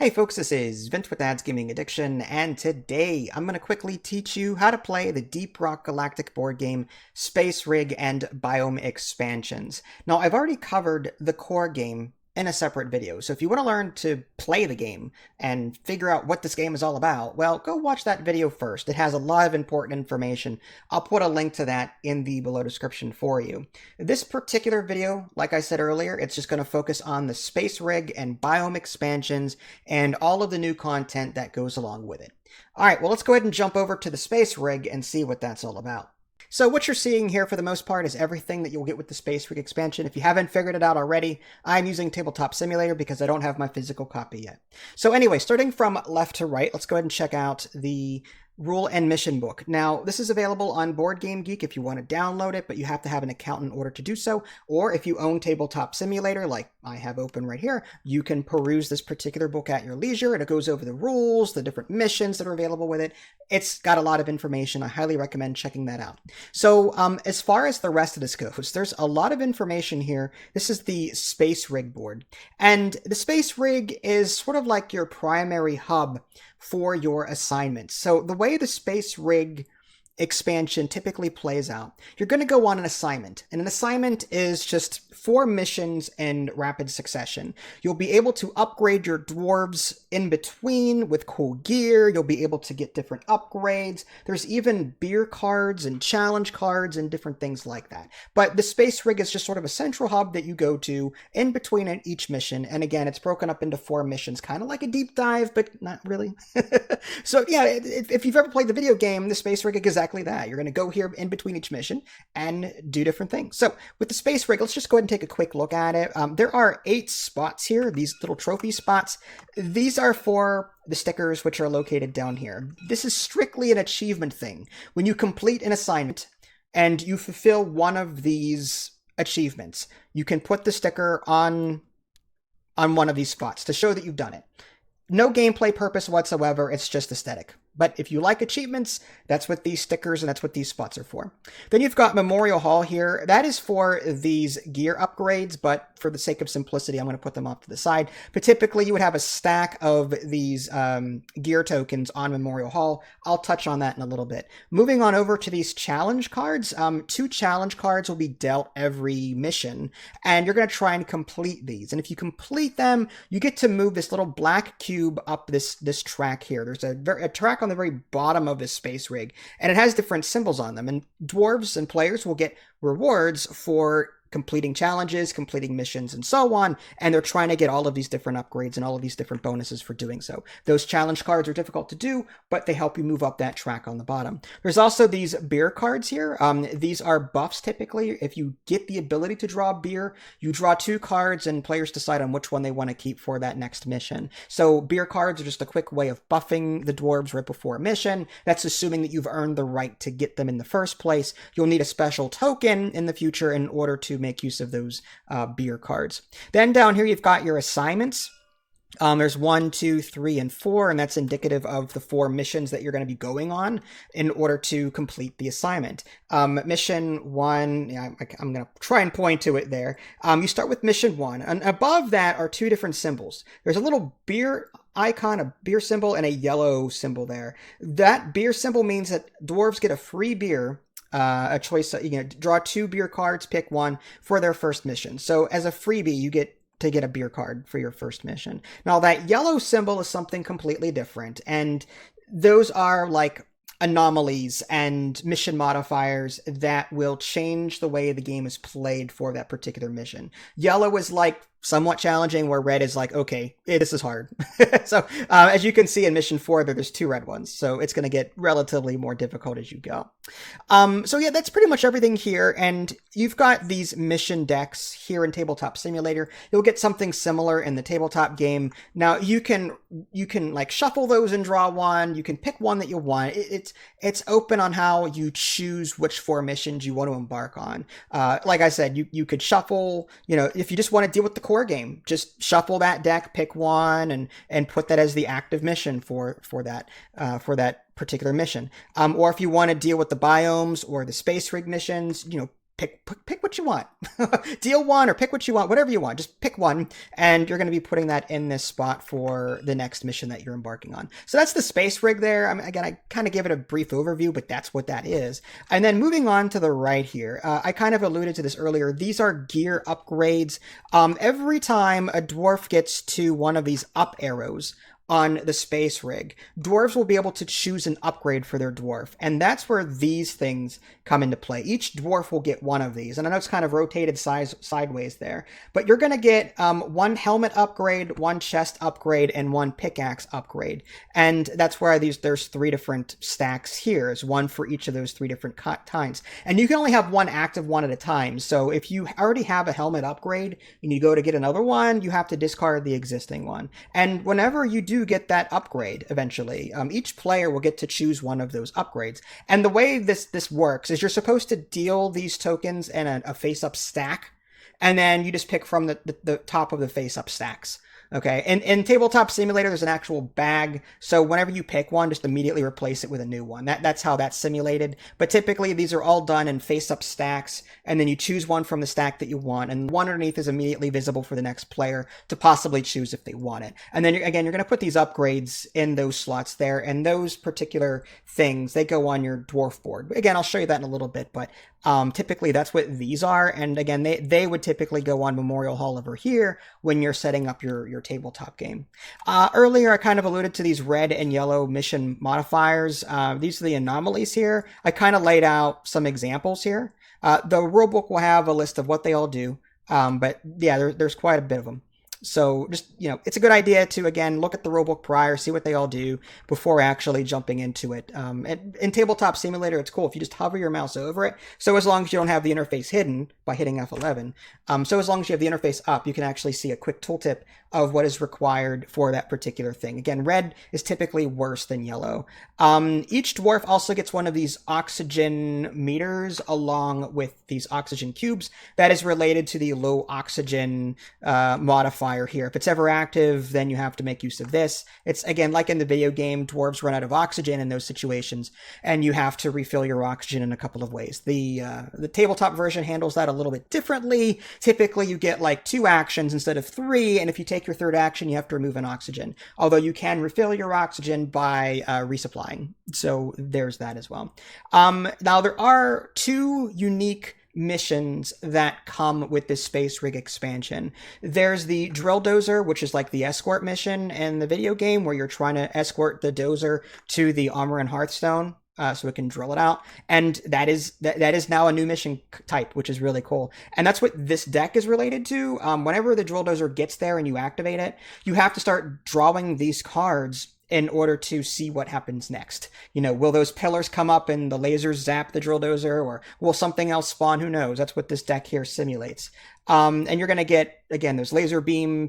Hey folks, this is Vince with Dad's Gaming Addiction, and today I'm going to quickly teach you how to play the Deep Rock Galactic board game, Space Rig, and Biome expansions. Now, I've already covered the core game in a separate video, so if you want to learn to play the game and figure out what this game is all about, well, go watch that video first. It has a lot of important information. I'll put a link to that in the below description for you. This particular video, like I said earlier, it's just going to focus on the Space Rig and Biome expansions and all of the new content that goes along with it. All right, well, let's go ahead and jump over to the Space Rig and see what that's all about. So what you're seeing here for the most part is everything that you'll get with the Space Rig expansion. If you haven't figured it out already, I'm using Tabletop Simulator because I don't have my physical copy yet. So anyway, starting from left to right, let's go ahead and check out the Rule and Mission Book. Now, this is available on Board Game Geek if you want to download it, but you have to have an account in order to do so. Or if you own Tabletop Simulator, like I have open right here, you can peruse this particular book at your leisure. It goes over the rules, the different missions that are available with it. It's got a lot of information. I highly recommend checking that out. So as far as the rest of this goes, there's a lot of information here. This is the Space Rig board. And the Space Rig is sort of like your primary hub for your assignments. So the way the Space Rig expansion typically plays out, you're going to go on an assignment, and an assignment is just 4 missions in rapid succession. You'll be able to upgrade your dwarves in between with cool gear. You'll be able to get different upgrades. There's even beer cards and challenge cards and different things like that. But the Space Rig is just sort of a central hub that you go to in between each mission. And again, it's broken up into 4 missions, kind of like a deep dive, but not really. So yeah, if you've ever played the video game, the Space Rig is exactly that. You're going to go here in between each mission and do different things. So with the Space Rig, let's just go ahead and take a quick look at it. There are 8 spots here, these little trophy spots. These are for the stickers, which are located down here. This is strictly an achievement thing. When you complete an assignment and you fulfill one of these achievements, you can put the sticker on one of these spots to show that you've done it. No gameplay purpose whatsoever, it's just aesthetic. But if you like achievements, that's what these stickers and that's what these spots are for. Then you've got Memorial Hall here. That is for these gear upgrades, but for the sake of simplicity, I'm going to put them off to the side. But typically you would have a stack of these gear tokens on Memorial Hall. I'll touch on that in a little bit. Moving on over to these challenge cards. 2 challenge cards will be dealt every mission, and you're going to try and complete these. And if you complete them, you get to move this little black cube up this track here. There's a track on the very bottom of this Space Rig, and it has different symbols on them, and dwarves and players will get rewards for completing challenges, completing missions, and so on, and they're trying to get all of these different upgrades and all of these different bonuses for doing so. Those challenge cards are difficult to do, but they help you move up that track on the bottom. There's also these beer cards here. These are buffs typically. If you get the ability to draw beer, you draw 2 cards and players decide on which one they want to keep for that next mission. So beer cards are just a quick way of buffing the dwarves right before a mission. That's assuming that you've earned the right to get them in the first place. You'll need a special token in the future in order to make use of those beer cards. Then down here you've got your assignments. There's 1, 2, 3, and 4, and that's indicative of the 4 missions that you're going to be going on in order to complete the assignment. Mission 1, yeah, I'm going to try and point to it there. You start with mission 1, and above that are 2 different symbols. There's a little beer icon, a beer symbol, and a yellow symbol there. That beer symbol means that dwarves get a free beer, a choice. You can draw 2 beer cards, pick one for their first mission. So as a freebie, you get to get a beer card for your first mission. Now that yellow symbol is something completely different, and those are like anomalies and mission modifiers that will change the way the game is played for that particular mission. Yellow is like somewhat challenging, where red is like, okay, this is hard. So as you can see in mission 4, there's 2 red ones, so it's going to get relatively more difficult as you go. So yeah, that's pretty much everything here, and you've got these mission decks here in Tabletop Simulator. You'll get something similar in the tabletop game. Now you can like shuffle those and draw one. You can pick one that you want. It's open on how you choose which 4 missions you want to embark on. Like I said, you could shuffle, if you just want to deal with the core game, just shuffle that deck, pick one, and put that as the active mission for that particular mission. Or if you want to deal with the biomes or the Space Rig missions, pick what you want. Deal one or pick what you want, whatever you want. Just pick one, and you're going to be putting that in this spot for the next mission that you're embarking on. So that's the space rig there. I mean, again, I kind of gave it a brief overview, but that's what that is. And then moving on to the right here, I kind of alluded to this earlier. These are gear upgrades. Every time a dwarf gets to one of these up arrows on the space rig, dwarves will be able to choose an upgrade for their dwarf, and that's where these things come into play. Each dwarf will get one of these, and I know it's kind of rotated sideways there, but you're going to get one helmet upgrade, one chest upgrade, and one pickaxe upgrade, and that's where there's 3 different stacks here. There's one for each of those 3 different kinds, and you can only have one active one at a time. So if you already have a helmet upgrade and you go to get another one, you have to discard the existing one. And whenever you do get that upgrade eventually, each player will get to choose one of those upgrades. And the way this works is you're supposed to deal these tokens in a face-up stack, and then you just pick from the top of the face-up stacks. Okay, and in Tabletop Simulator, there's an actual bag, so whenever you pick one, just immediately replace it with a new one. That's how that's simulated. But typically, these are all done in face-up stacks, and then you choose one from the stack that you want, and one underneath is immediately visible for the next player to possibly choose if they want it. And then, you're going to put these upgrades in those slots there, and those particular things, they go on your dwarf board. Again, I'll show you that in a little bit, but typically that's what these are, and again, they would typically go on Memorial Hall over here when you're setting up your tabletop game. Earlier, I kind of alluded to these red and yellow mission modifiers. These are the anomalies here. I kind of laid out some examples here. The rulebook will have a list of what they all do, but yeah, there's quite a bit of them. So just, it's a good idea to, again, look at the rulebook prior, see what they all do before actually jumping into it. And in Tabletop Simulator, it's cool if you just hover your mouse over it. So as long as you don't have the interface hidden by hitting F11, so as long as you have the interface up, you can actually see a quick tooltip of what is required for that particular thing. Again, red is typically worse than yellow. Each dwarf also gets one of these oxygen meters along with these oxygen cubes. That is related to the low oxygen modifier here. If it's ever active, then you have to make use of this. It's, again, like in the video game, dwarves run out of oxygen in those situations, and you have to refill your oxygen in a couple of ways. The tabletop version handles that a little bit differently. Typically, you get like 2 actions instead of 3, and if you take your 3rd action, you have to remove an oxygen. Although you can refill your oxygen by resupplying. So there's that as well. Now, there are 2 unique missions that come with this space rig expansion. There's the drill dozer, which is like the escort mission in the video game, where you're trying to escort the dozer to the armor and hearthstone so it can drill it out. And that is now a new mission type, which is really cool. And that's what this deck is related to. Whenever the drill dozer gets there and you activate it, you have to start drawing these cards in order to see what happens next. Will those pillars come up and the lasers zap the drill dozer, or will something else spawn? Who knows? That's what this deck here simulates. And you're going to get, again, those laser beam,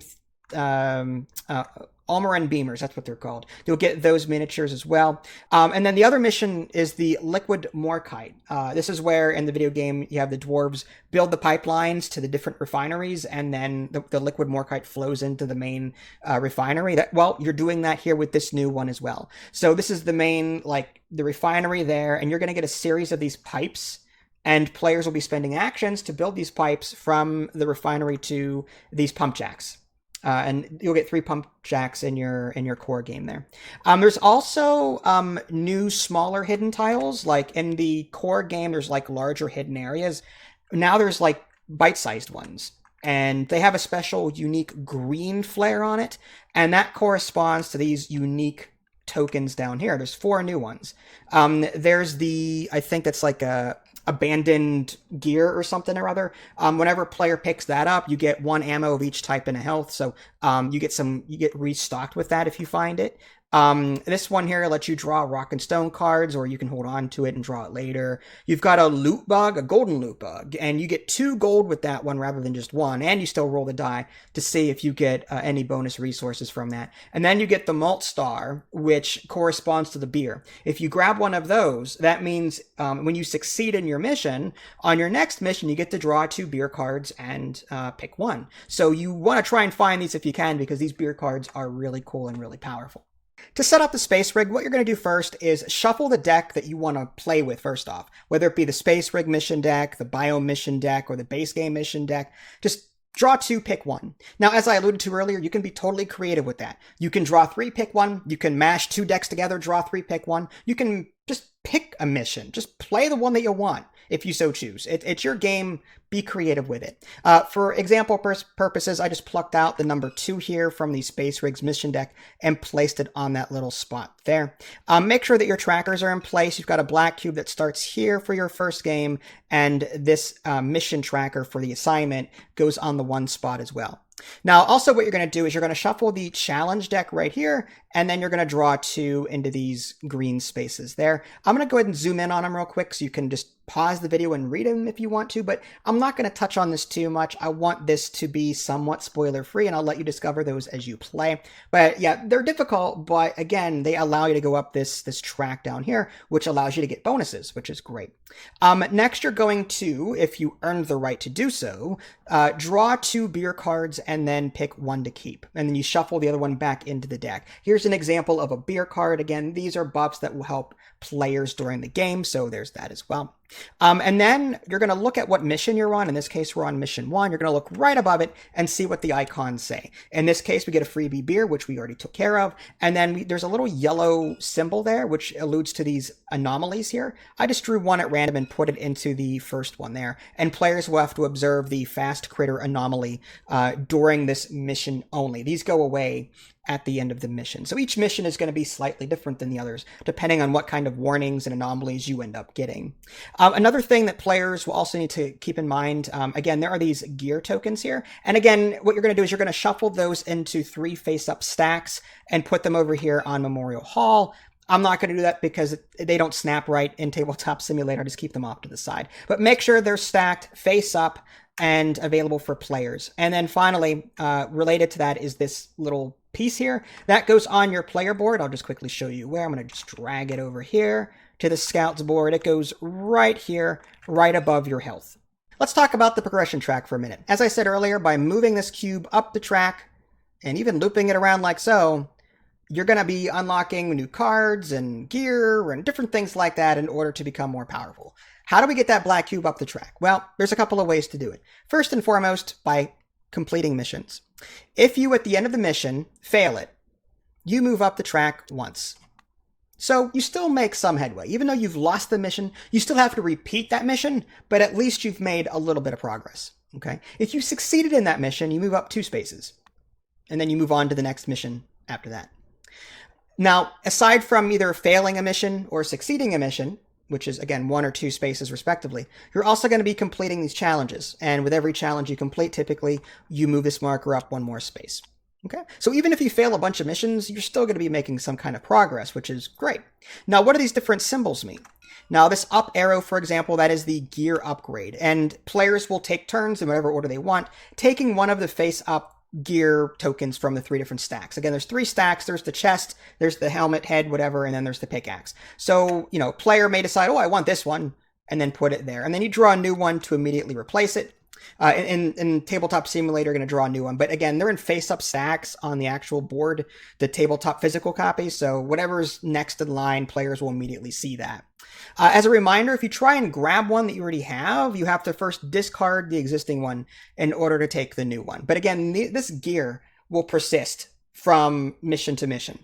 Almarin Beamers, that's what they're called. You'll get those miniatures as well. And then the other mission is the Liquid Morkite. This is where, in the video game, you have the dwarves build the pipelines to the different refineries, and then the Liquid Morkite flows into the main refinery. You're doing that here with this new one as well. So this is the main, the refinery there, and you're going to get a series of these pipes, and players will be spending actions to build these pipes from the refinery to these pump jacks. And you'll get 3 pump jacks in your core game there. There's also new smaller hidden tiles. Like in the core game, there's larger hidden areas. Now there's bite-sized ones. And they have a special unique green flare on it. And that corresponds to these unique tokens down here. There's 4 new ones. There's I think that's like a abandoned gear or something or other. Whenever a player picks that up, you get 1 ammo of each type and a health. So you get restocked with that if you find it. This one here lets you draw rock and stone cards, or you can hold on to it and draw it later. You've got a loot bug, a golden loot bug, and you get 2 gold with that one rather than just 1, and you still roll the die to see if you get any bonus resources from that. And then you get the malt star, which corresponds to the beer. If you grab one of those, that means when you succeed in your mission, on your next mission, you get to draw 2 beer cards and pick one. So you want to try and find these if you can, because these beer cards are really cool and really powerful. To set up the space rig, what you're going to do first is shuffle the deck that you want to play with first off, whether it be the space rig mission deck, the Biome mission deck, or the base game mission deck. Just draw 2, pick 1. Now, as I alluded to earlier, you can be totally creative with that. You can draw 3, pick 1. You can mash 2 decks together, draw 3, pick 1. You can just pick a mission. Just play the one that you want if you so choose. It's your game. Be creative with it. For example purposes, I just plucked out the number 2 here from the Space Rigs mission deck and placed it on that little spot there. Make sure that your trackers are in place. You've got a black cube that starts here for your first game, and this mission tracker for the assignment goes on the 1 spot as well. Now, also what you're going to do is you're going to shuffle the challenge deck right here, and then you're going to draw 2 into these green spaces there. I'm going to go ahead and zoom in on them real quick so you can just pause the video and read them if you want to, but I'm not going to touch on this too much. I want this to be somewhat spoiler free, and I'll let you discover those as you play. But yeah, they're difficult, but again, they allow you to go up this track down here, which allows you to get bonuses, which is great. Next, you're going to, if you earned the right to do so, draw 2 beer cards and then pick 1 to keep. And then you shuffle the other one back into the deck. Here's an example of a beer card. Again, these are buffs that will help players during the game, so there's that as well. And then you're going to look at what mission you're on. In this case, we're on mission 1. You're going to look right above it and see what the icons say. In this case, we get a freebie beer, which we already took care of. And then there's a little yellow symbol there, which alludes to these anomalies here. I just drew 1 at random and put it into the first one there. And players will have to observe the fast critter anomaly during this mission only. These go away at the end of the mission. So each mission is going to be slightly different than the others, depending on what kind of warnings and anomalies you end up getting. Another thing that players will also need to keep in mind, again, there are these gear tokens here. And again, what you're going to do is you're going to shuffle those into 3 face-up stacks and put them over here on Memorial Hall. I'm not going to do that because they don't snap right in Tabletop Simulator. I just keep them off to the side. But make sure they're stacked face up and available for players. And then finally, related to that is this little piece here that goes on your player board. I'll just quickly show you where. I'm going to just drag it over here to the scouts board. It goes right here, right above your health. Let's talk about the progression track for a minute. As I said earlier, by moving this cube up the track and even looping it around like so, you're going to be unlocking new cards and gear and different things like that in order to become more powerful. How do we get that black cube up the track? Well, there's a couple of ways to do it. First and foremost, by completing missions. If you, at the end of the mission, fail it, you move up the track once. So you still make some headway. Even though you've lost the mission, you still have to repeat that mission, but at least you've made a little bit of progress. Okay? If you succeeded in that mission, you move up 2 spaces. And then you move on to the next mission after that. Now, aside from either failing a mission or succeeding a mission, which is, again, 1 or 2 spaces respectively, you're also going to be completing these challenges. And with every challenge you complete, typically, you move this marker up 1 more space. Okay? So even if you fail a bunch of missions, you're still going to be making some kind of progress, which is great. Now, what do these different symbols mean? Now, this up arrow, for example, that is the gear upgrade. And players will take turns in whatever order they want, taking one of the face-up gear tokens from the 3 different stacks. Again, there's 3 stacks. There's the chest, there's the helmet, head, whatever, and then there's the pickaxe. So, player may decide, oh, I want this one, and then put it there. And then you draw a new one to immediately replace it. In Tabletop Simulator, you're going to draw a new one. But again, they're in face-up stacks on the actual board, the tabletop physical copy. So whatever's next in line, players will immediately see that. As a reminder, if you try and grab one that you already have, you have to first discard the existing one in order to take the new one. But again, this gear will persist from mission to mission.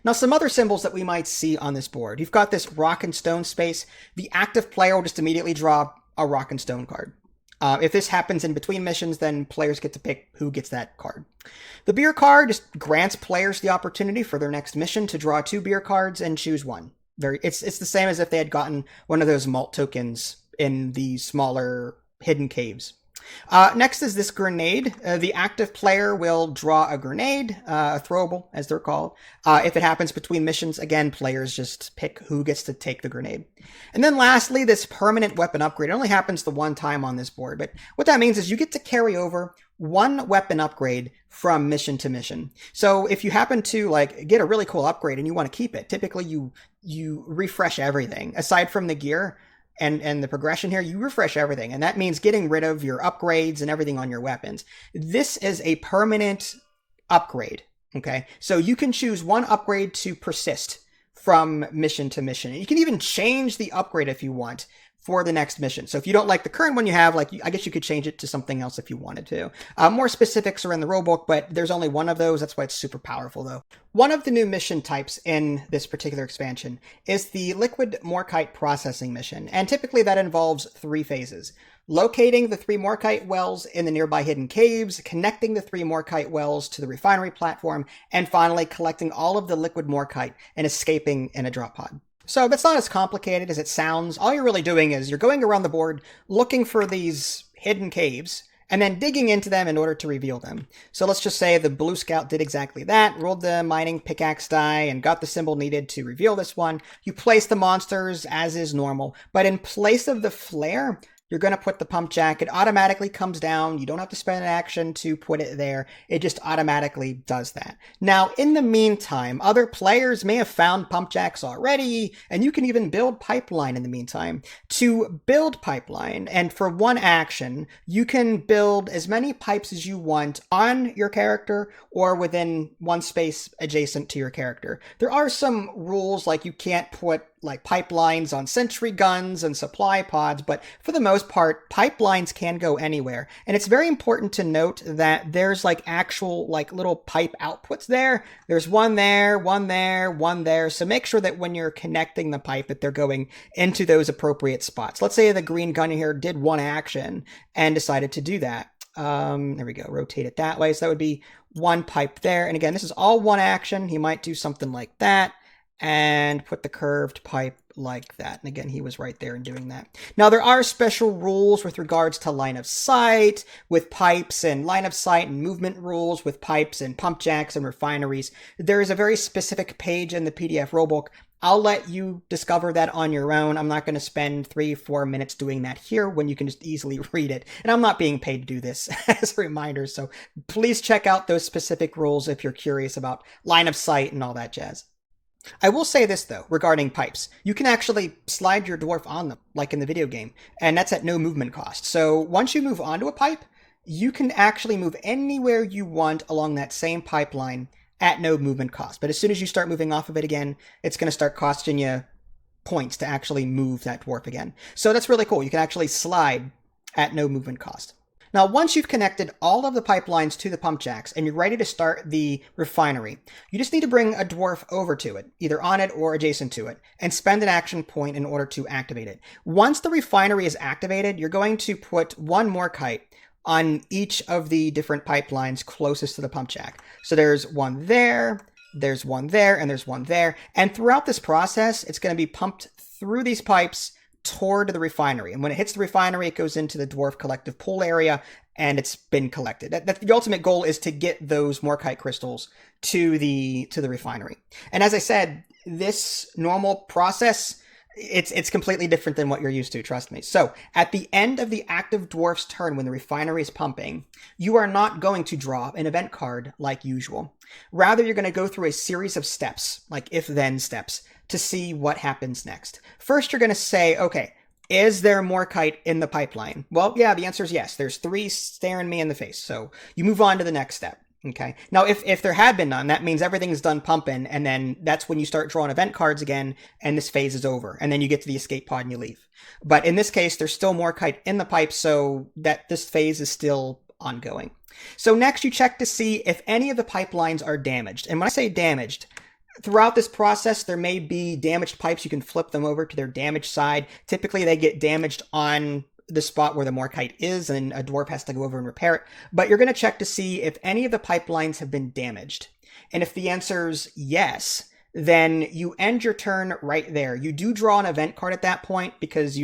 Now, some other symbols that we might see on this board. You've got this rock and stone space. The active player will just immediately draw a rock and stone card. If this happens in between missions, then players get to pick who gets that card. The beer card just grants players the opportunity for their next mission to draw 2 beer cards and choose one. It's the same as if they had gotten one of those malt tokens in the smaller hidden caves. Next is this grenade. The active player will draw a grenade, a throwable, as they're called. If it happens between missions, again, players just pick who gets to take the grenade. And then lastly, this permanent weapon upgrade. It only happens the 1 time on this board, but what that means is you get to carry over 1 weapon upgrade from mission to mission. So if you happen to get a really cool upgrade and you want to keep it, typically you refresh everything. Aside from the gear, and the progression here, you refresh everything. And that means getting rid of your upgrades and everything on your weapons. This is a permanent upgrade Okay, so you can choose one upgrade to persist from mission to mission. You can even change the upgrade if you want for the next mission. So if you don't like the current one you have, like, I guess you could change it to something else if you wanted to. More specifics are in the rulebook, but there's only one of those. That's why it's super powerful, though. One of the new mission types in this particular expansion is the liquid Morkite processing mission, and typically that involves 3 phases. Locating the 3 Morkite wells in the nearby hidden caves, connecting the 3 Morkite wells to the refinery platform, and finally collecting all of the liquid Morkite and escaping in a drop pod. So that's not as complicated as it sounds. All you're really doing is you're going around the board looking for these hidden caves and then digging into them in order to reveal them. So let's just say the Blue Scout did exactly that, rolled the mining pickaxe die and got the symbol needed to reveal this one. You place the monsters as is normal, but in place of the flare, you're going to put the pump jack. It automatically comes down. You don't have to spend an action to put it there. It just automatically does that. Now, in the meantime, other players may have found pump jacks already, and you can even build pipeline in the meantime. To build pipeline, and for one action, you can build as many pipes as you want on your character or within one space adjacent to your character. There are some rules, like you can't put like pipelines on sentry guns and supply pods, but for the most part, pipelines can go anywhere. And it's very important to note that there's like actual like little pipe outputs there. There's one there, one there, one there. So make sure that when you're connecting the pipe that they're going into those appropriate spots. Let's say the green gun here did one action and decided to do that. There we go, rotate it that way. So that would be one pipe there. And again, this is all one action. He might do something like that and put the curved pipe like that. And again, he was right there in doing that. Now, there are special rules with regards to line of sight with pipes, and line of sight and movement rules with pipes and pump jacks and refineries. There is a very specific page in the PDF rulebook. I'll let you discover that on your own. I'm not going to spend 3-4 minutes doing that here when you can just easily read it. And I'm not being paid to do this as a reminder. So please check out those specific rules if you're curious about line of sight and all that jazz. I will say this, though, regarding pipes. You can actually slide your dwarf on them, like in the video game, and that's at no movement cost. So once you move onto a pipe, you can actually move anywhere you want along that same pipeline at no movement cost. But as soon as you start moving off of it again, it's going to start costing you points to actually move that dwarf again. So that's really cool. You can actually slide at no movement cost. Now, once you've connected all of the pipelines to the pump jacks and you're ready to start the refinery, you just need to bring a dwarf over to it, either on it or adjacent to it, and spend an action point in order to activate it. Once the refinery is activated, you're going to put one Morkite on each of the different pipelines closest to the pump jack. So there's one there, there's one there, and there's one there. And throughout this process, it's going to be pumped through these pipes toward the refinery. And when it hits the refinery, it goes into the dwarf collective pool area, and it's been collected. The ultimate goal is to get those Morkite crystals to the refinery. And as I said, this normal process, it's completely different than what you're used to, trust me. So at the end of the active dwarf's turn, when the refinery is pumping, you are not going to draw an event card like usual. Rather, you're going to go through a series of steps, like if-then steps, to see what happens next. First, you're going to say, okay, is there Morkite in the pipeline? Well, yeah, the answer is yes. There's 3 staring me in the face. So you move on to the next step. Okay. Now, if there had been none, that means everything's done pumping, and then that's when you start drawing event cards again, and this phase is over, and then you get to the escape pod and you leave. But in this case, there's still Morkite in the pipe, so that this phase is still ongoing. So next, you check to see if any of the pipelines are damaged. And when I say damaged, throughout this process, there may be damaged pipes. You can flip them over to their damaged side. Typically, they get damaged on the spot where the Morkite is, and a dwarf has to go over and repair it. But you're going to check to see if any of the pipelines have been damaged. And if the answer's yes, then you end your turn right there. You do draw an event card at that point because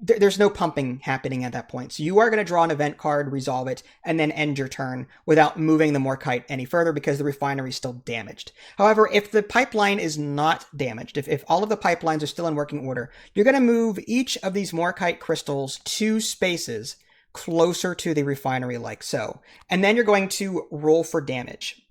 there's no pumping happening at that point. So you are going to draw an event card, resolve it, and then end your turn without moving the Morkite any further because the refinery is still damaged. However, if the pipeline is not damaged, if all of the pipelines are still in working order, you're going to move each of these Morkite crystals 2 spaces closer to the refinery like so. And then you're going to roll for damage.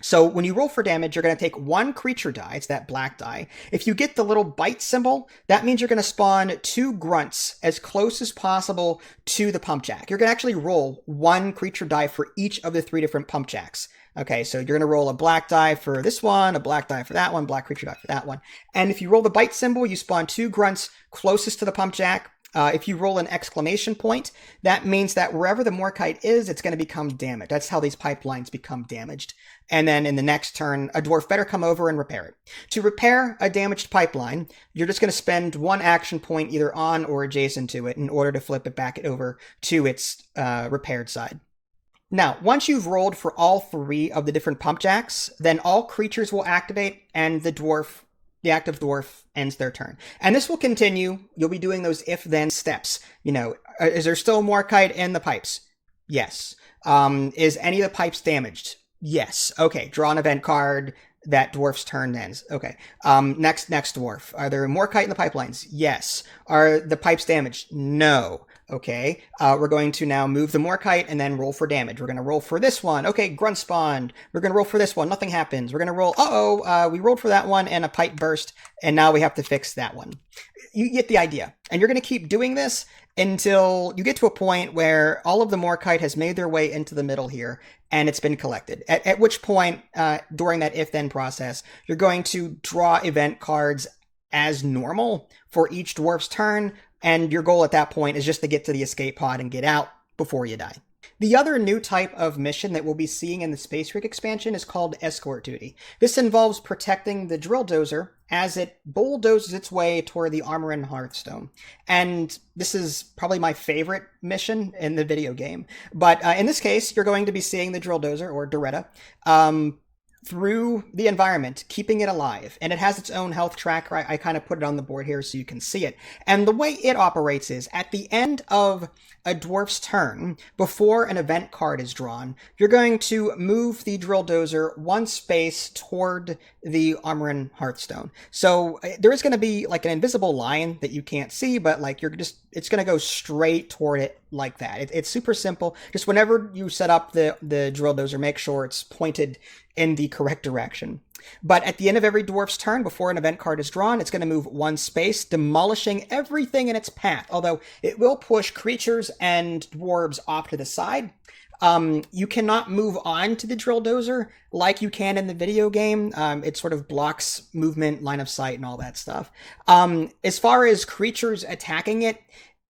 So when you roll for damage, you're going to take 1 creature die. It's that black die. If you get the little bite symbol, that means you're going to spawn 2 grunts as close as possible to the pump jack. You're going to actually roll 1 creature die for each of the 3 different pump jacks Okay, so you're going to roll a black die for this one, a black die for that one, black creature die for that one. And if you roll the bite symbol, you spawn 2 grunts closest to the pump jack. If you roll an exclamation point, that means that wherever the Morkite is, it's going to become damaged. That's how these pipelines become damaged. And then in the next turn, a dwarf better come over and repair it. To repair a damaged pipeline, you're just going to spend 1 action point either on or adjacent to it in order to flip it back over to its repaired side. Now, once you've rolled for all 3 of the different pump jacks, then all creatures will activate and the active dwarf ends their turn. And this will continue. You'll be doing those if-then steps. You know, is there still Morkite in the pipes? Yes. Is any of the pipes damaged? Yes. Okay, draw an event card. That dwarf's turn ends. Okay. Next dwarf. Are there Morkite in the pipelines? Yes. Are the pipes damaged? No. Okay. We're going to now move the Morkite and then roll for damage. We're going to roll for this one. Okay, grunt spawned. We're going to roll for this one. Nothing happens. We're going to roll. We rolled for that one and a pipe burst, and now we have to fix that one. You get the idea. And you're going to keep doing this until you get to a point where all of the Morkite has made their way into the middle here, and it's been collected. At which point, during that if-then process, you're going to draw event cards as normal for each dwarf's turn, and your goal at that point is just to get to the escape pod and get out before you die. The other new type of mission that we'll be seeing in the Space Rig expansion is called Escort Duty. This involves protecting the drill dozer as it bulldozes its way toward the armor and hearthstone. And this is probably my favorite mission in the video game. But in this case, you're going to be seeing the drill dozer, or Doretta, through the environment, keeping it alive. And it has its own health tracker. I kind of put it on the board here so you can see it. And the way it operates is, at the end of a dwarf's turn, before an event card is drawn, you're going to move the drill dozer 1 space toward the armor and hearthstone. So there is going to be like an invisible line that you can't see, but like it's going to go straight toward it like that. It's super simple. Just whenever you set up the drill dozer, make sure it's pointed in the correct direction. But at the end of every dwarf's turn, before an event card is drawn, it's going to move 1 space, demolishing everything in its path, although it will push creatures and dwarves off to the side. You cannot move on to the drill dozer like you can in the video game. It sort of blocks movement, line of sight, and all that stuff. As far as creatures attacking it,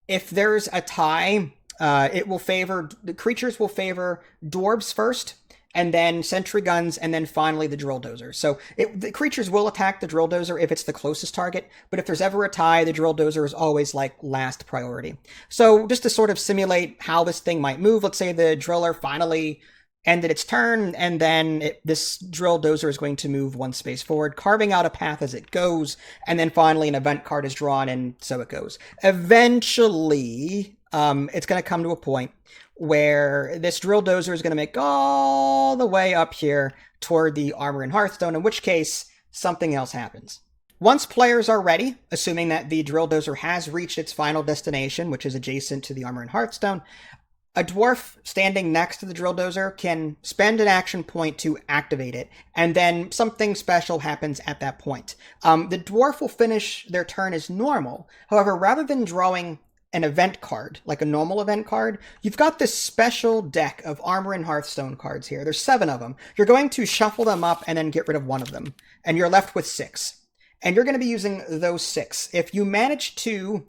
if there's a tie, the creatures will favor dwarves first, and then sentry guns, and then finally the drill dozer. So the creatures will attack the drill dozer if it's the closest target, but if there's ever a tie, the drill dozer is always like last priority. So just to sort of simulate how this thing might move, let's say the driller finally ended its turn, and then this drill dozer is going to move 1 space forward, carving out a path as it goes, and then finally an event card is drawn, and so it goes. Eventually, it's going to come to a point where this drill dozer is going to make all the way up here toward the armor and hearthstone, in which case something else happens. Once players are ready, assuming that the drill dozer has reached its final destination, which is adjacent to the armor and hearthstone, a dwarf standing next to the drill dozer can spend an action point to activate it, and then something special happens at that point. The dwarf will finish their turn as normal. However, rather than drawing an event card, like a normal event card, you've got this special deck of armor and hearthstone cards here. There's 7 of them. You're going to shuffle them up and then get rid of 1 of them, and you're left with 6. And you're going to be using those 6. If you manage to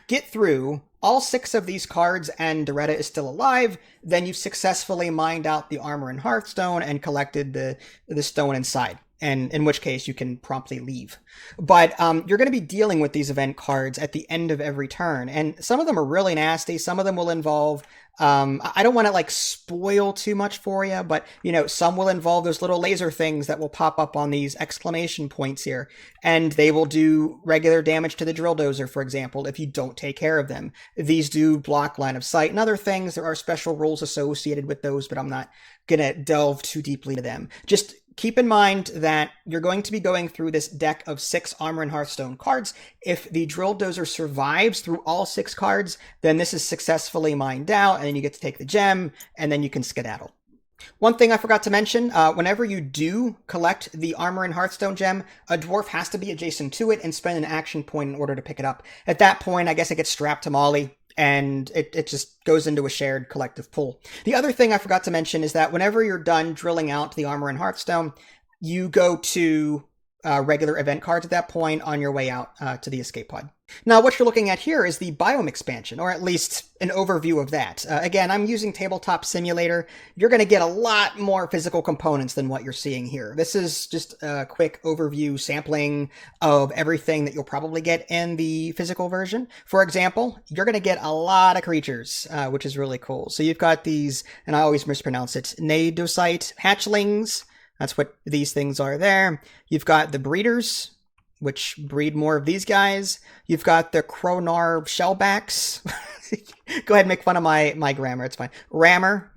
get through all 6 of these cards and Doretta is still alive, then you've successfully mined out the armor and hearthstone and collected the stone inside, and in which case you can promptly leave. But you're going to be dealing with these event cards at the end of every turn, and some of them are really nasty. Some of them will involve I don't want to like spoil too much for you, but some will involve those little laser things that will pop up on these exclamation points here, and they will do regular damage to the drill dozer, for example, if you don't take care of them. These do block line of sight and other things. There are special rules associated with those, but I'm not gonna delve too deeply into them. Just keep in mind that you're going to be going through this deck of 6 Armor and Hearthstone cards. If the Drill Dozer survives through all 6 cards, then this is successfully mined out, and then you get to take the gem, and then you can skedaddle. One thing I forgot to mention, whenever you do collect the Armor and Hearthstone gem, a dwarf has to be adjacent to it and spend an action point in order to pick it up. At that point, I guess it gets strapped to Molly, and it just goes into a shared collective pool. The other thing I forgot to mention is that whenever you're done drilling out the armor in Hearthstone, you go to regular event cards at that point on your way out to the escape pod. Now, what you're looking at here is the biome expansion, or at least an overview of that. Again, I'm using Tabletop Simulator. You're going to get a lot more physical components than what you're seeing here. This is just a quick overview sampling of everything that you'll probably get in the physical version. For example, you're going to get a lot of creatures, which is really cool. So you've got these, and I always mispronounce it, Nadosite hatchlings. That's what these things are there. You've got the breeders, which breed more of these guys. You've got the Cronar shellbacks. Go ahead and make fun of my grammar. It's fine. Rammer.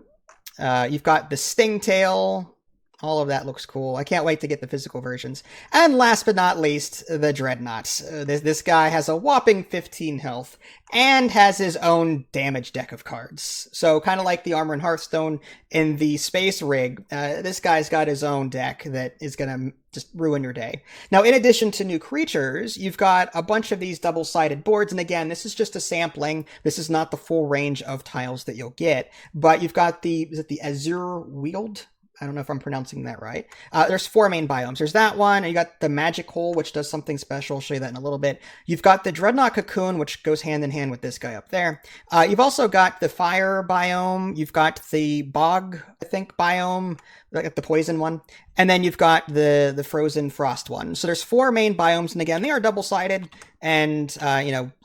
You've got the Stingtail. All of that looks cool. I can't wait to get the physical versions. And last but not least, the Dreadnoughts. This guy has a whopping 15 health and has his own damage deck of cards. So kind of like the armor in Hearthstone in the space rig, this guy's got his own deck that is going to just ruin your day. Now, in addition to new creatures, you've got a bunch of these double-sided boards. And again, this is just a sampling. This is not the full range of tiles that you'll get. But you've got is it the Azure Weald? I don't know if I'm pronouncing that right. There's 4 main biomes. There's that one, and you got the Magic Hole, which does something special. I'll show you that in a little bit. You've got the Dreadnought Cocoon, which goes hand in hand with this guy up there. You've also got the Fire biome. You've got the Bog, I think, biome, like the Poison one. And then you've got the Frozen Frost one. So there's 4 main biomes, and again, they are double-sided. And,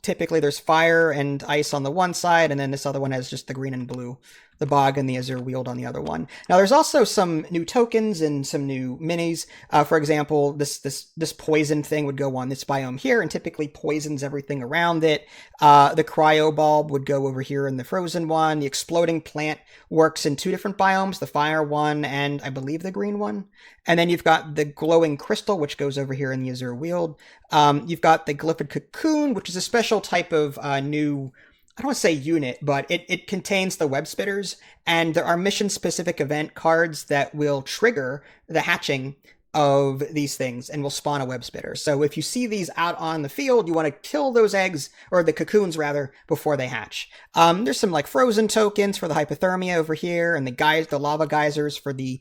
typically there's fire and ice on the one side, and then this other one has just the green and blue. The Bog and the Azure Weald on the other one. Now, there's also some new tokens and some new minis. For example, this poison thing would go on this biome here and typically poisons everything around it. The Cryo Bulb would go over here in the frozen one. The Exploding Plant works in 2 different biomes, the fire one and I believe the green one. And then you've got the Glowing Crystal, which goes over here in the Azure Weald. You've got the Glyphid Cocoon, which is a special type of new, I don't want to say unit, but it contains the web spitters, and there are mission-specific event cards that will trigger the hatching of these things and will spawn a web spitter. So if you see these out on the field, you want to kill those eggs, or the cocoons rather, before they hatch. There's some like frozen tokens for the hypothermia over here, and the lava geysers for the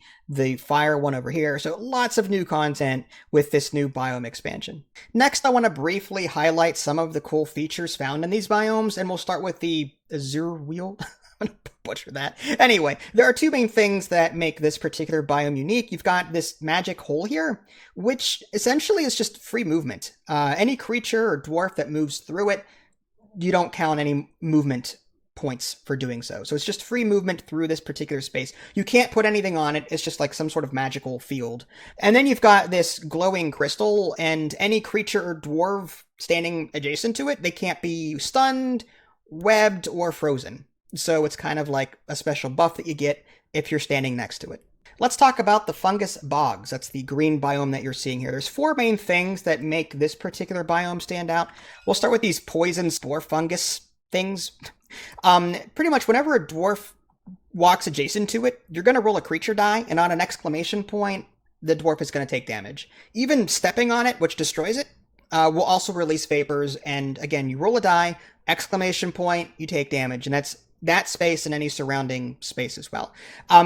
fire one over here. So lots of new content with this new biome expansion. Next, I want to briefly highlight some of the cool features found in these biomes, and we'll start with the Azure Weald. I'm going to butcher that. Anyway, there are 2 main things that make this particular biome unique. You've got this magic hole here, which essentially is just free movement. Any creature or dwarf that moves through it, you don't count any movement points for doing so. So it's just free movement through this particular space. You can't put anything on it. It's just like some sort of magical field. And then you've got this glowing crystal, and any creature or dwarf standing adjacent to it, they can't be stunned, webbed, or frozen. So it's kind of like a special buff that you get if you're standing next to it. Let's talk about the Fungus Bogs. That's the green biome that you're seeing here. There's 4 main things that make this particular biome stand out. We'll start with these poison spore fungus things. Pretty much whenever a dwarf walks adjacent to it, you're going to roll a creature die, and on an exclamation point, the dwarf is going to take damage. Even stepping on it, which destroys it, will also release vapors, and again, you roll a die, exclamation point, you take damage, and that's that space and any surrounding space as well.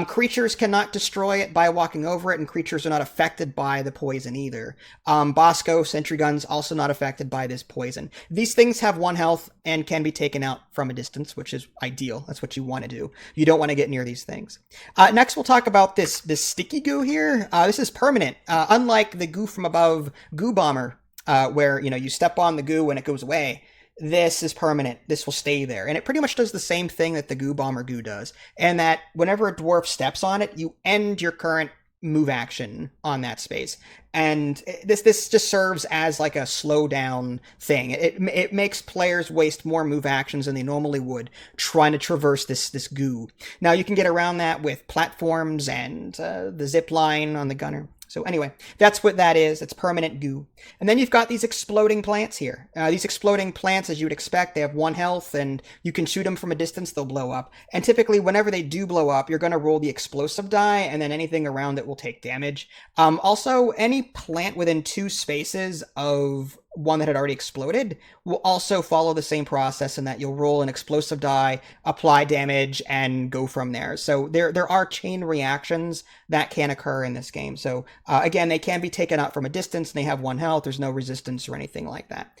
Creatures cannot destroy it by walking over it, and creatures are not affected by the poison either. Bosco, sentry guns, also not affected by this poison. These things have 1 health and can be taken out from a distance, which is ideal. That's what you want to do. You don't want to get near these things. Next, we'll talk about this sticky goo here. This is permanent, unlike the goo from above Goo Bomber, where you step on the goo and it goes away. This is permanent. This will stay there. And it pretty much does the same thing that the Goo Bomber goo does. And that whenever a dwarf steps on it, you end your current move action on that space. And this just serves as like a slow down thing. It makes players waste more move actions than they normally would trying to traverse this goo. Now you can get around that with platforms and the zip line on the gunner. So anyway, that's what that is. It's permanent goo. And then you've got these exploding plants here. These exploding plants, as you would expect, they have 1 health, and you can shoot them from a distance, they'll blow up. And typically, whenever they do blow up, you're going to roll the explosive die, and then anything around it will take damage. Also, any plant within 2 spaces of one that had already exploded will also follow the same process in that you'll roll an explosive die, apply damage, and go from there. So there are chain reactions that can occur in this game. So again, they can be taken out from a distance, and they have 1 health. There's no resistance or anything like that.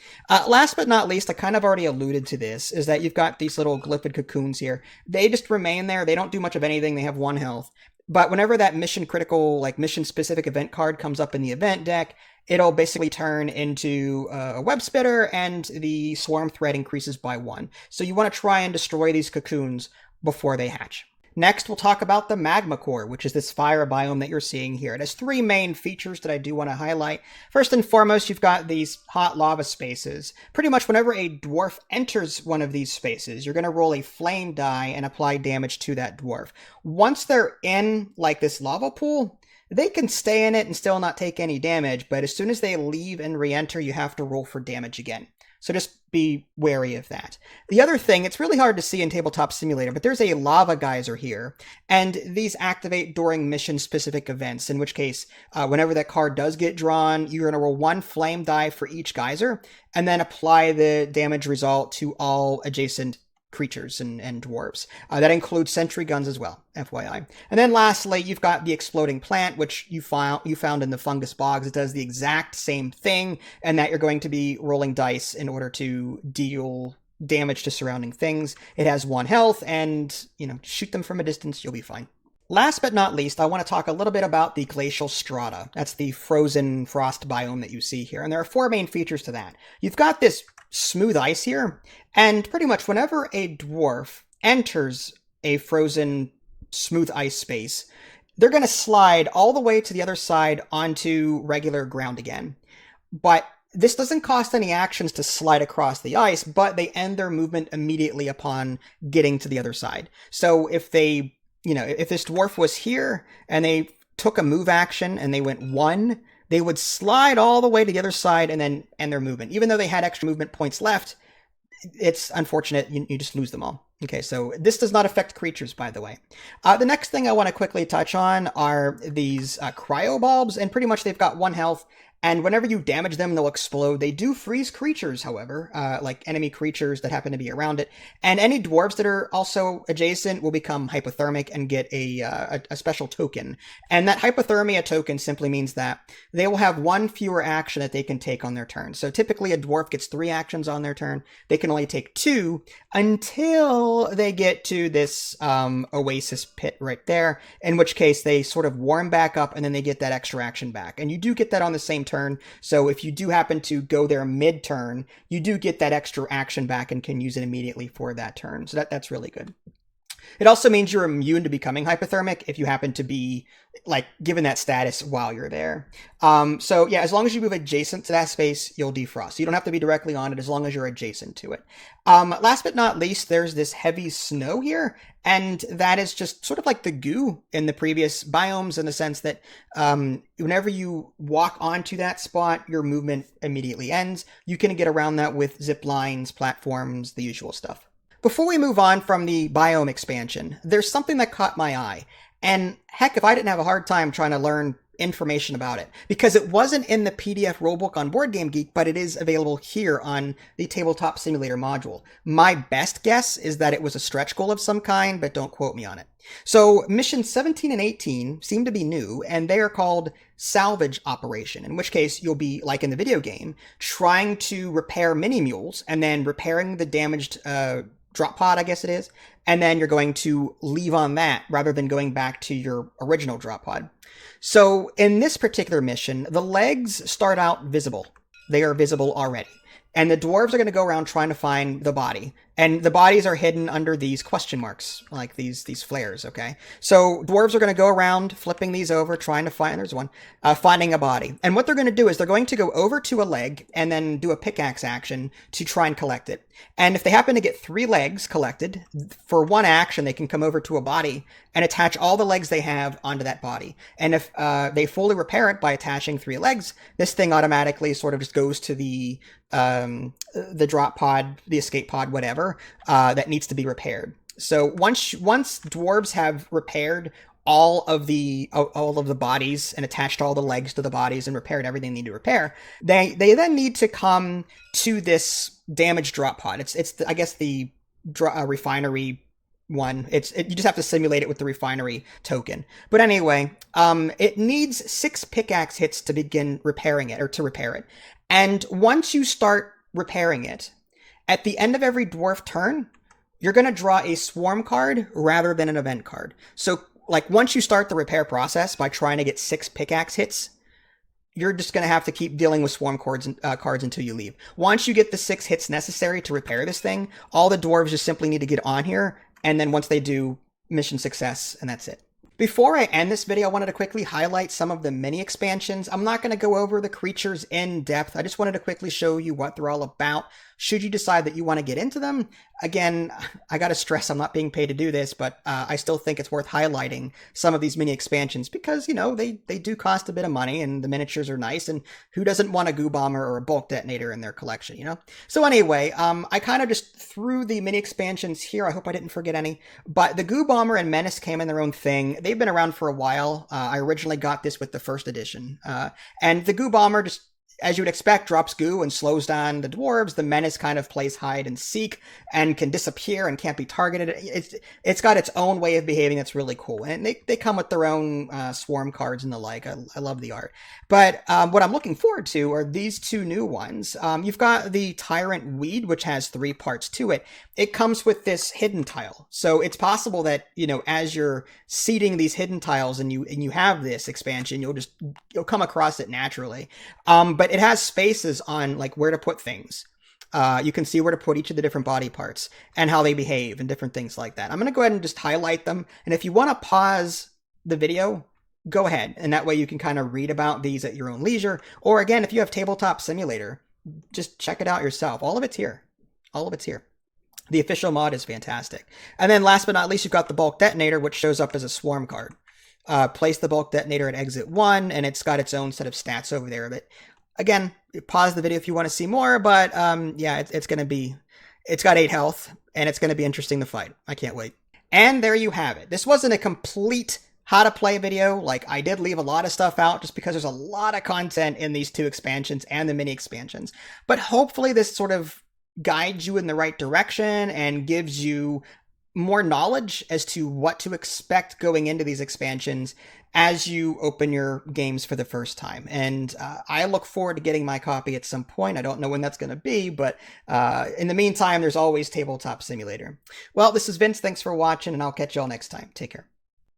Last but not least, I kind of already alluded to this, is that you've got these little glyphid cocoons here. They just remain there. They don't do much of anything. They have 1 health. But whenever that mission critical, like mission specific event card comes up in the event deck, it'll basically turn into a web spitter, and the swarm threat increases by 1. So you want to try and destroy these cocoons before they hatch. Next, we'll talk about the Magma Core, which is this fire biome that you're seeing here. It has 3 main features that I do want to highlight. First and foremost, you've got these hot lava spaces. Pretty much whenever a dwarf enters one of these spaces, you're going to roll a flame die and apply damage to that dwarf. Once they're in, like, this lava pool, they can stay in it and still not take any damage, but as soon as they leave and re-enter, you have to roll for damage again. So just be wary of that. The other thing, it's really hard to see in Tabletop Simulator, but there's a lava geyser here, and these activate during mission-specific events, in which case, whenever that card does get drawn, you're going to roll 1 flame die for each geyser, and then apply the damage result to all adjacent creatures and dwarves. That includes sentry guns as well, FYI. And then lastly, you've got the exploding plant, which you found in the Fungus Bogs. It does the exact same thing, and that you're going to be rolling dice in order to deal damage to surrounding things. It has 1 health, and, shoot them from a distance, you'll be fine. Last but not least, I want to talk a little bit about the Glacial Strata. That's the frozen frost biome that you see here, and there are 4 main features to that. You've got this smooth ice here, and pretty much whenever a dwarf enters a frozen smooth ice space, they're going to slide all the way to the other side onto regular ground again. But this doesn't cost any actions to slide across the ice, but they end their movement immediately upon getting to the other side. So if they, if this dwarf was here and they took a move action and they went 1, they would slide all the way to the other side and then end their movement. Even though they had extra movement points left, it's unfortunate. You just lose them all. Okay, so this does not affect creatures, by the way. The next thing I want to quickly touch on are these cryo bulbs, and pretty much they've got 1 health. And whenever you damage them, they'll explode. They do freeze creatures, however, like enemy creatures that happen to be around it. And any dwarves that are also adjacent will become hypothermic and get a special token. And that hypothermia token simply means that they will have 1 fewer action that they can take on their turn. So typically a dwarf gets 3 actions on their turn. They can only take 2 until they get to this oasis pit right there, in which case they sort of warm back up and then they get that extra action back. And you do get that on the same turn. So if you do happen to go there mid-turn, you do get that extra action back and can use it immediately for that turn. So that's really good. It also means you're immune to becoming hypothermic if you happen to be given that status while you're there. So yeah, as long as you move adjacent to that space, you'll defrost. You don't have to be directly on it as long as you're adjacent to it. Last but not least, there's this heavy snow here, and that is just sort of like the goo in the previous biomes, in the sense that whenever you walk onto that spot, your movement immediately ends. You can get around that with zip lines, platforms, the usual stuff. Before we move on from the biome expansion, there's something that caught my eye. And heck, if I didn't have a hard time trying to learn information about it, because it wasn't in the PDF rulebook on BoardGameGeek, but it is available here on the Tabletop Simulator module. My best guess is that it was a stretch goal of some kind, but don't quote me on it. So missions 17 and 18 seem to be new, and they are called Salvage Operation, in which case you'll be, like in the video game, trying to repair mini-mules and then repairing the damaged drop pod, I guess it is, and then you're going to leave on that rather than going back to your original drop pod. So in this particular mission, the legs start out visible. They are visible already. And the dwarves are going to go around trying to find the body. And the bodies are hidden under these question marks, like these flares, okay? So dwarves are going to go around flipping these over, trying to find, there's one, finding a body. And what they're going to do is they're going to go over to a leg and then do a pickaxe action to try and collect it. And if they happen to get 3 legs collected, for 1 action, they can come over to a body and attach all the legs they have onto that body. And if they fully repair it by attaching 3 legs, this thing automatically sort of just goes to the drop pod, the escape pod, whatever, that needs to be repaired. So once dwarves have repaired all of the bodies and attached all the legs to the bodies and repaired everything they need to repair, they then need to come to this damage drop pod. It's I guess the refinery one. You just have to simulate it with the refinery token. But anyway, it needs 6 pickaxe hits to begin repairing it, or to repair it. And once you start repairing it, at the end of every dwarf turn, you're going to draw a swarm card rather than an event card. So, like, once you start the repair process by trying to get 6 pickaxe hits, you're just going to have to keep dealing with swarm cards until you leave. Once you get the 6 hits necessary to repair this thing, all the dwarves just simply need to get on here, and then once they do, mission success, and that's it. Before I end this video, I wanted to quickly highlight some of the mini expansions. I'm not going to go over the creatures in depth. I just wanted to quickly show you what they're all about. Should you decide that you want to get into them, again, I got to stress I'm not being paid to do this, but I still think it's worth highlighting some of these mini expansions because, you know, they do cost a bit of money and the miniatures are nice, and who doesn't want a goo bomber or a bulk detonator in their collection, you know? So anyway, I kind of just threw the mini expansions here. I hope I didn't forget any, but the goo bomber and menace came in their own thing. They've been around for a while. I originally got this with the first edition, and the goo bomber just, as you would expect, drops goo and slows down the dwarves. The menace kind of plays hide and seek and can disappear and can't be targeted. It's got its own way of behaving that's really cool. And they come with their own swarm cards and the like. I love the art. But what I'm looking forward to are these 2 new ones. You've got the Tyrant Weed, which has 3 parts to it. It comes with this hidden tile. So it's possible that, you know, as you're seeding these hidden tiles and you have this expansion, you'll come across it naturally. But it has spaces on like where to put things. You can see where to put each of the different body parts and how they behave and different things like that. I'm going to go ahead and just highlight them. And if you want to pause the video, go ahead. And that way you can kind of read about these at your own leisure. Or again, if you have Tabletop Simulator, just check it out yourself. All of it's here. All of it's here. The official mod is fantastic. And then last but not least, you've got the bulk detonator, which shows up as a swarm card. Place the bulk detonator at exit 1, and it's got its own set of stats over there. But again, pause the video if you want to see more, but yeah, it's got 8 health, and it's going to be interesting to fight. I can't wait. And there you have it. This wasn't a complete how to play video. Like, I did leave a lot of stuff out just because there's a lot of content in these 2 expansions and the mini expansions. But hopefully this sort of guides you in the right direction and gives you more knowledge as to what to expect going into these expansions as you open your games for the first time. And I look forward to getting my copy at some point. I don't know when that's going to be, but in the meantime, there's always Tabletop Simulator. Well, this is Vince. Thanks for watching, and I'll catch you all next time. Take care.